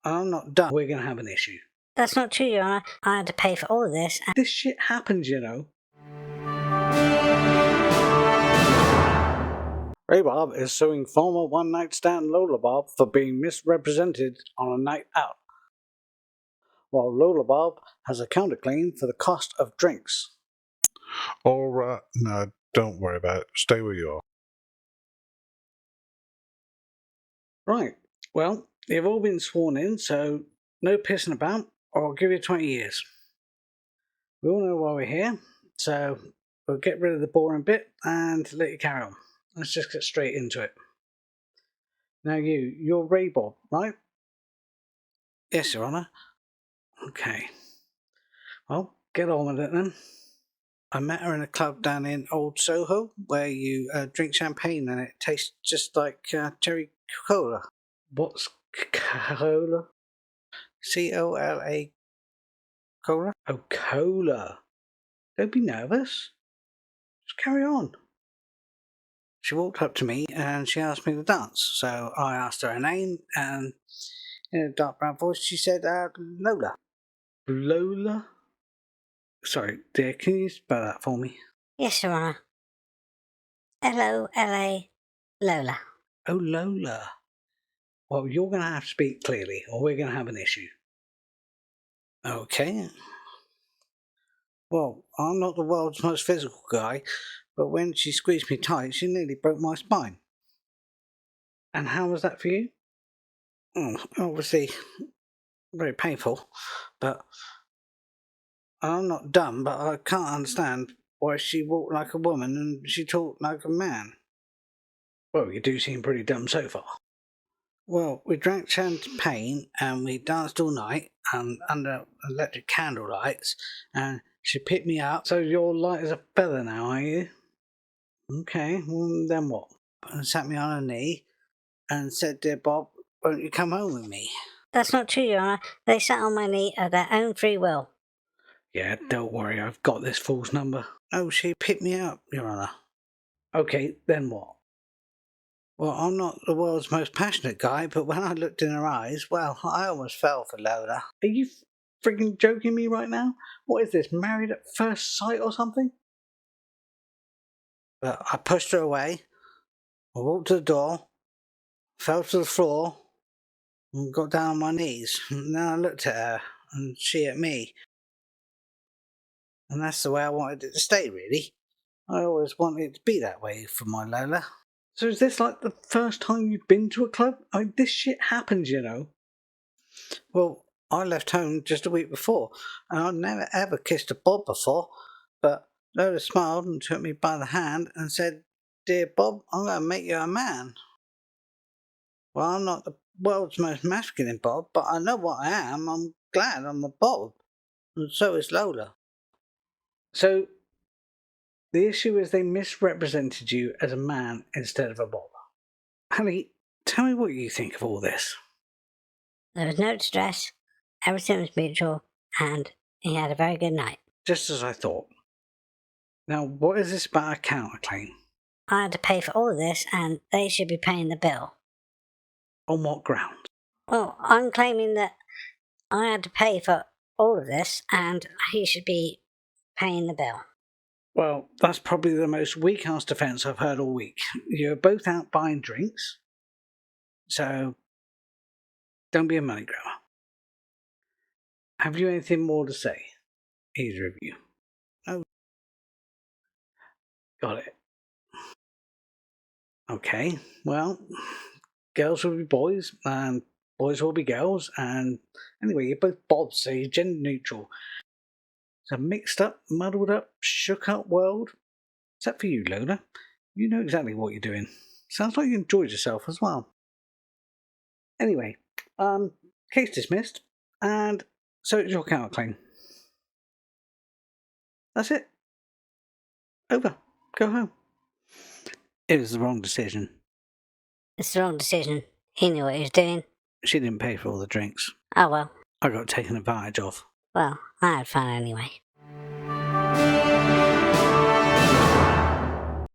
I'm not done. We're going to have an issue. That's not true, Your Honour. I had to pay for all of this. This shit happens, you know. Ray Bob is suing former one-night stand Lola Bob for being misrepresented on a night out, while Lola Bob has a counterclaim for the cost of drinks. All right, no, don't worry about it. Stay where you are. Right, well, you've all been sworn in, so no pissing about, or I'll give you 20 years. We all know why we're here, so we'll get rid of the boring bit and let you carry on. Let's just get straight into it. Now you're Ray Bob, right? Yes, Your Honour. Okay. Well, get on with it then. I met her in a club down in Old Soho where you drink champagne and it tastes just like cherry cola. What's cola? C-O-L-A cola? Oh, cola. Don't be nervous. Just carry on. She walked up to me and she asked me to dance. So I asked her name and in a dark brown voice she said, Lola. Lola? Sorry, dear, can you spell that for me? Yes, Your Honour. L-O-L-A, Lola. Oh, Lola. Well, you're going to have to speak clearly or we're going to have an issue. Okay. Well, I'm not the world's most physical guy, but when she squeezed me tight, she nearly broke my spine. And how was that for you? Obviously, very painful, but I'm not dumb, but I can't understand why she walked like a woman and she talked like a man. Well, you do seem pretty dumb so far. Well, we drank champagne and we danced all night and under electric candle lights, and she picked me up. So you're light as a feather now, are you? Okay, well then what? And sat me on her knee and said, "Dear Bob, won't you come home with me?" That's not true, Your Honour. They sat on my knee of their own free will. Yeah, don't worry, I've got this fool's number. Oh, she picked me up, Your Honour. Okay, then what? Well, I'm not the world's most passionate guy, but when I looked in her eyes, well, I almost fell for Lola. Are you friggin' joking me right now? What is this, married at first sight or something? But I pushed her away, I walked to the door, fell to the floor, and got down on my knees. And then I looked at her, and she at me. And that's the way I wanted it to stay, really. I always wanted it to be that way for my Lola. So is this like the first time you've been to a club? I mean, this shit happens, you know. Well, I left home just a week before, and I'd never ever kissed a Bob before, but Lola smiled and took me by the hand and said, "Dear Bob, I'm going to make you a man." Well, I'm not the world's most masculine Bob, but I know what I am. I'm glad I'm a Bob, and so is Lola. So, the issue is they misrepresented you as a man instead of a Bob. Honey, tell me what you think of all this. There was no distress, everything was mutual, and he had a very good night. Just as I thought. Now, what is this about a counterclaim? I had to pay for all of this, and they should be paying the bill. On what grounds? Well, I'm claiming that I had to pay for all of this, and he should be paying the bill. Well, that's probably the most weak-ass defence I've heard all week. You're both out buying drinks, so don't be a money grabber. Have you anything more to say, either of you? Oh, got it. Okay, well, girls will be boys, and boys will be girls, and anyway, you're both Bobs, so you're gender neutral. It's a mixed up, muddled up, shook up world. Except for you, Lola. You know exactly what you're doing. Sounds like you enjoyed yourself as well. Anyway, case dismissed, and so it's your counterclaim. That's it. Over. Go home. It was the wrong decision. It's the wrong decision. He knew what he was doing. She didn't pay for all the drinks. Oh well. I got taken advantage of. Well, I had fun anyway.